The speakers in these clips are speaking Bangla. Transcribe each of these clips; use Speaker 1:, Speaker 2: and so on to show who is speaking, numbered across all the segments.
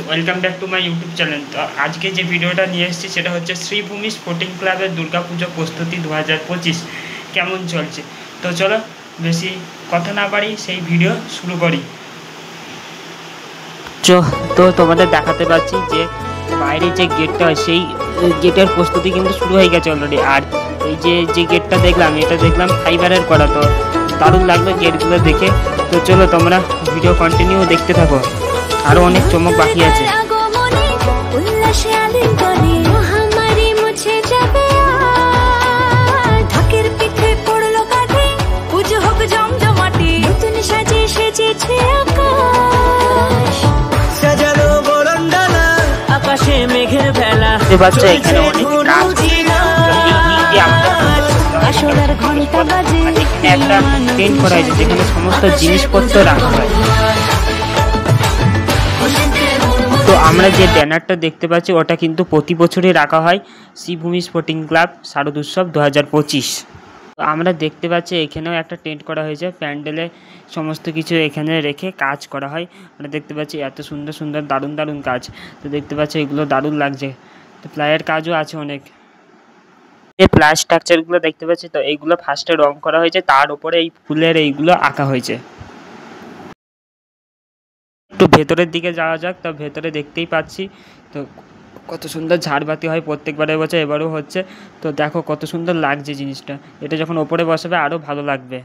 Speaker 1: Welcome back to my YouTube channel. তো আজকে যে ভিডিওটা নিয়ে এসেছি সেটা হচ্ছে শ্রীভূমি স্পোর্টিং ক্লাবের দুর্গাপুজো প্রস্তুতি 2025 কেমন চলছে। তো চলো বেশি কথা না বাড়ি সেই ভিডিও শুরু করি। তো তোমাদের দেখাতে পাচ্ছি যে বাইরে যে গেটটা সেই গেটের প্রস্তুতি কিন্তু শুরু হয়ে গেছে অলরেডি। আর এই যে গেটটা দেখলাম এটা দেখলাম ফাইবারের করা, তো দারুণ লাগলো গেটগুলো দেখে। তো চলো তোমরা ভিডিও কন্টিনিউ দেখতে থাকো, আরও অনেক চমক বাকি আছে।
Speaker 2: আকাশে মেঘের বেলা
Speaker 1: এখানে অনেক একটা টেন্ট করা হয়েছে যেখানে সমস্ত জিনিসপত্র রাখা হয়। তো আমরা যে ব্যানারটা দেখতে পাচ্ছি ওটা কিন্তু প্রতি বছরই রাখা হয়, শ্রীভূমি স্পোর্টিং ক্লাব শারদোৎসব 2025। তো আমরা দেখতে পাচ্ছি এখানেও একটা টেন্ট করা হয়েছে, প্যান্ডেলে সমস্ত কিছু এখানে রেখে কাজ করা হয়। আমরা দেখতে পাচ্ছি এত সুন্দর সুন্দর দারুণ দারুণ কাজ। তো দেখতে পাচ্ছি এগুলো দারুণ লাগছে। তো প্লাইয়ের কাজও আছে অনেক। এই প্লাই স্ট্রাকচারগুলো দেখতে পাচ্ছি, তো এইগুলো ফার্স্টে রং করা হয়েছে, তার উপরে এই ফুলের এইগুলো আঁকা হয়েছে। একটু ভেতরের দিকে যাওয়া যাক। তো ভেতরে দেখতেই পাচ্ছি তো কত সুন্দর ঝাড়বাতি হয় প্রত্যেকবারের বছর, এবারও হচ্ছে। তো দেখো কত সুন্দর লাগছে জিনিসটা, এটা যখন ওপরে বসাবে আরও ভালো লাগবে।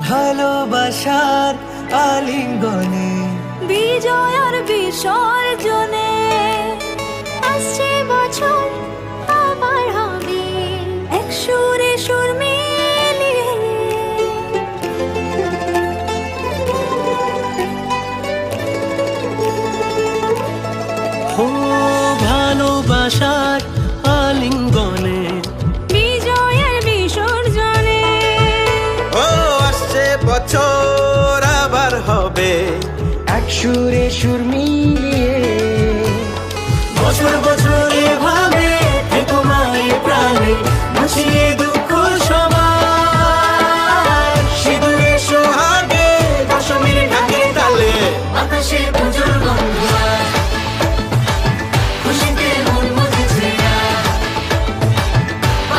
Speaker 2: ভালোবাসার আলিঙ্গনে বিজয় আর বিসর্জনে আসছে বছর আবার হবে এক সুরে সুর মিলিয়ে। ভালোবাসার আলিঙ্গনে বিজয় আর বিসর্জনে
Speaker 3: বছর আবার হবে এক সুরে সুর মিলিয়ে। বছর বছর এভাবে তোমায় প্রাণে ভাসিয়ে দুঃখ সবার সিঁদুরে সোহাগে দশমীর ঢাকে তালে আকাশে পুজোর গন্ধ খুশিতে মন মুছেছে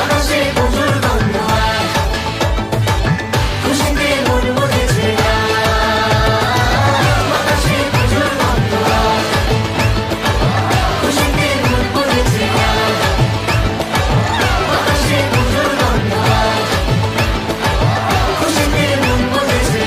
Speaker 3: আকাশে পুজোর গন্ধ খুশিতে মন মুছেছে আকাশে পুজোর গন্ধ খুশিতে মন মুছেছে আকাশে পুজোর গন্ধ খুশিতে মন মুছেছে।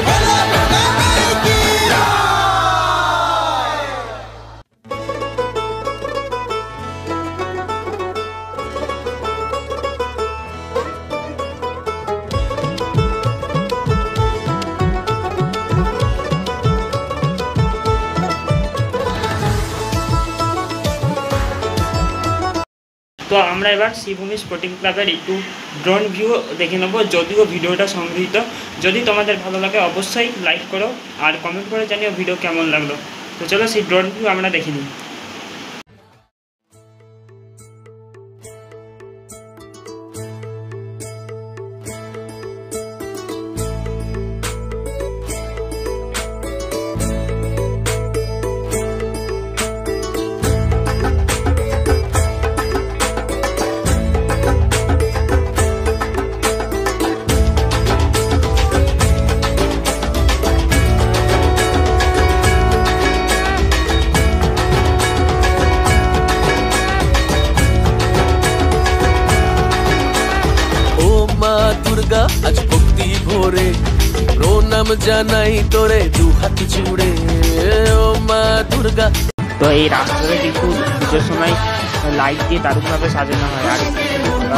Speaker 1: তো আমরা এবার শ্রীভূমি স্পোর্টিং ক্লাবের একটু ড্রোন ভিউ দেখে নেবো, যদিও ভিডিওটা সংগৃহীত। যদি তোমাদের ভালো লাগে অবশ্যই লাইক করো আর কমেন্ট করে জানিও ভিডিও কেমন লাগলো। তো চলো সেই ড্রোন ভিউ আমরা দেখে নিই।
Speaker 3: আজ ভক্তি ভরে প্রণাম জানাই তোরে দু হাত জুড়ে ও মা দুর্গা।
Speaker 1: তো এই রাস্তাটা কিন্তু পুজোর সময় লাইট দিয়ে দারুণভাবে সাজানো হয়,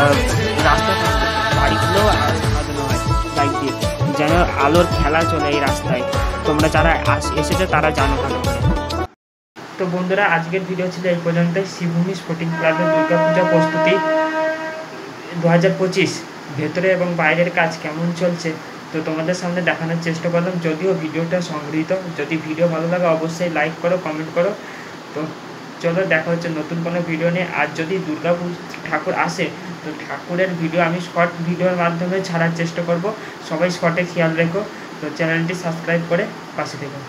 Speaker 1: আর রাস্তা বাড়িগুলোও সাজানো হয় লাইট দিয়ে, যেন আলোর খেলা চলে এই রাস্তায়। তোমরা যারা এসেছে তারা জানো ভালো। তো বন্ধুরা আজকের ভিডিও ছিল এই পর্যন্তই। শ্রীভূমি স্পোর্টিং ক্লাবের দুর্গাপূজা প্রস্তুতি 2025 ভেতরে এবং বাইরের কাজ কেমন চলছে তো তোমাদের সামনে দেখানোর চেষ্টা করলাম, যদিও ভিডিওটা সংগৃহীত। যদি ভিডিও ভালো লাগে অবশ্যই লাইক করো, কমেন্ট করো। তো চলো দেখা হচ্ছে নতুন কোনো ভিডিও নিয়ে। আর যদি দুর্গা ঠাকুর আসে তো ঠাকুরের ভিডিও আমি শর্ট ভিডিওর মাধ্যমে ছাড়ার চেষ্টা করব, সবাই শর্টে খেয়াল রেখো। তো চ্যানেলটি সাবস্ক্রাইব করে পাশে থেকো।